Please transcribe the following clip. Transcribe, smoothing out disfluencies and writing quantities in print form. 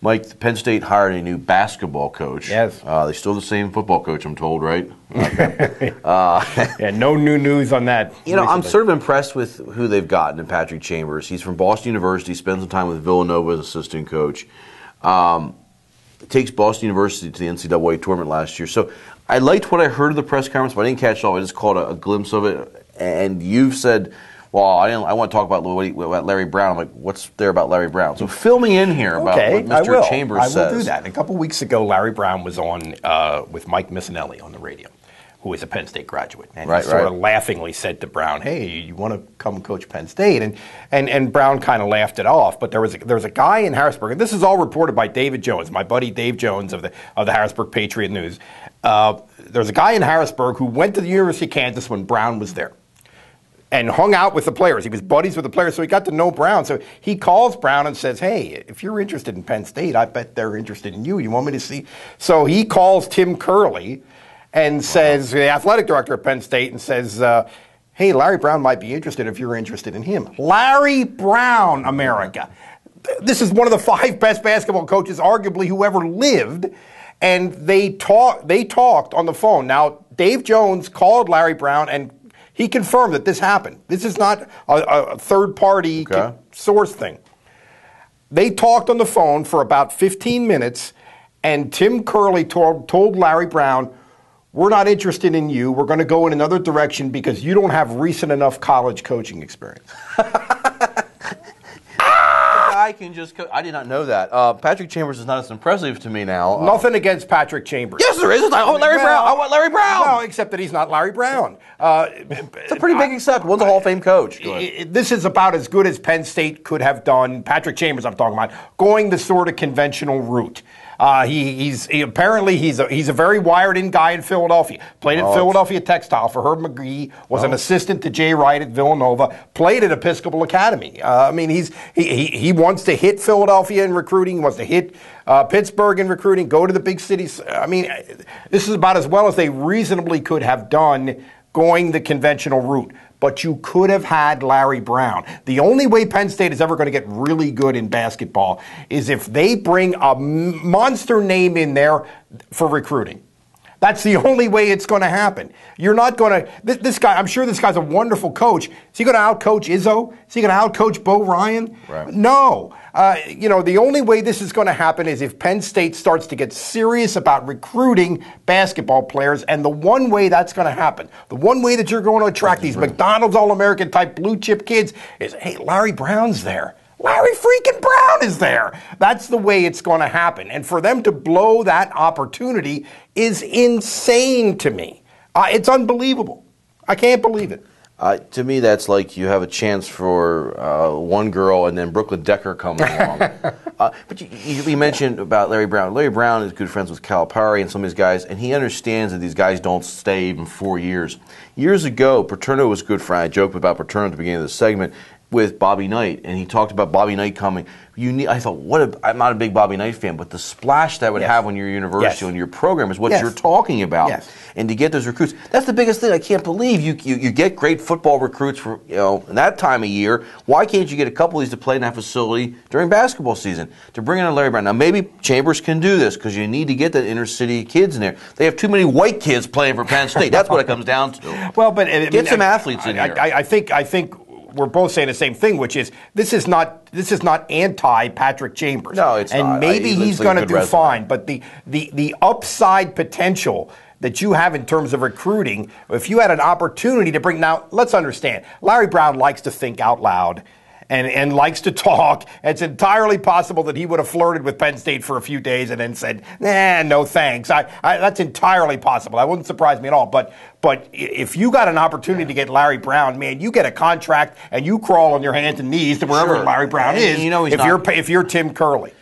Mike, Penn State hired a new basketball coach. Yes. They still the same football coach, I'm told, right? Yeah, no new news on that. I'm sort of impressed with who they've gotten in Patrick Chambers. He's from Boston University, spends some time with Villanova as assistant coach. Takes Boston University to the NCAA tournament last year. So I liked what I heard of the press conference, but I didn't catch it all. I just caught a glimpse of it. And you've said, well, I want to talk about Larry Brown. I'm like, what's there about Larry Brown? So fill me in here about what Mr. Chambers says. I will do that. A couple weeks ago, Larry Brown was on with Mike Missinelli on the radio, who is a Penn State graduate. And he sort of laughingly said to Brown, hey, you want to come coach Penn State? And Brown kind of laughed it off. But there was a guy in Harrisburg, and this is all reported by David Jones, my buddy Dave Jones of the Harrisburg Patriot News. There's a guy in Harrisburg who went to the University of Kansas when Brown was there and hung out with the players. He was buddies with the players, so he got to know Brown. So he calls Brown and says, hey, if you're interested in Penn State, I bet they're interested in you. You want me to see? So he calls Tim Curley and says, the athletic director of Penn State, and says, hey, Larry Brown might be interested if you're interested in him. Larry Brown, America. This is one of the 5 best basketball coaches, arguably, who ever lived. And they talked on the phone. Now, Dave Jones called Larry Brown, and he confirmed that this happened. This is not a third-party source thing. They talked on the phone for about 15 minutes, and Tim Curley told Larry Brown, we're not interested in you. We're going to go in another direction because you don't have recent enough college coaching experience. I can just I did not know that. Patrick Chambers is not as impressive to me now. Nothing against Patrick Chambers. Yes, there is. I want Larry Brown. I want Larry Brown. No, except that he's not Larry Brown. It's a pretty big accept. One's a Hall of Fame coach. This is about as good as Penn State could have done. Patrick Chambers, I'm talking about, going the sort of conventional route. He's a very wired-in guy in Philadelphia. Played at Philadelphia Textile for Herb McGee. Was an assistant to Jay Wright at Villanova. Played at Episcopal Academy. He wants to hit Philadelphia in recruiting. He wants to hit Pittsburgh in recruiting. Go to the big cities. This is about as well as they reasonably could have done going the conventional route. But you could have had Larry Brown. The only way Penn State is ever going to get really good in basketball is if they bring a monster name in there for recruiting. That's the only way it's going to happen. You're not going to, this guy, I'm sure this guy's a wonderful coach. Is he going to outcoach Izzo? Is he going to outcoach Bo Ryan? Right. No. The only way this is going to happen is if Penn State starts to get serious about recruiting basketball players, and the one way that's going to happen, the one way that you're going to attract these McDonald's All-American type blue chip kids is, hey, Larry Brown's there. Larry freaking Brown is there. That's the way it's going to happen. And for them to blow that opportunity is insane to me. It's unbelievable. I can't believe it. To me, that's like you have a chance for one girl and then Brooklyn Decker comes along. But you mentioned about Larry Brown. Larry Brown is good friends with Calipari and some of these guys, and he understands that these guys don't stay even 4 years. Years ago, Paterno was a good friend. I joked about Paterno at the beginning of the segment with Bobby Knight, and he talked about Bobby Knight coming. I thought, I'm not a big Bobby Knight fan, but the splash that would have on your university, on your program, is what you're talking about. Yes. And to get those recruits, that's the biggest thing. I can't believe you get great football recruits for in that time of year. Why can't you get a couple of these to play in that facility during basketball season to bring in a Larry Brown? Now maybe Chambers can do this because you need to get the inner city kids in there. They have too many white kids playing for Penn State. That's what it comes down to. Well, but get some athletes in here. I think we're both saying the same thing, which is this is not anti Patrick Chambers. No, it's not. And maybe he's going to do fine, but the upside potential that you have in terms of recruiting, if you had an opportunity to bring, now let's understand, Larry Brown likes to think out loud and likes to talk. It's entirely possible that he would have flirted with Penn State for a few days and then said, nah, no thanks. That's entirely possible. That wouldn't surprise me at all. But if you got an opportunity to get Larry Brown, man, you get a contract and you crawl on your hands and knees to wherever Larry Brown is. You know if you're Tim Curley.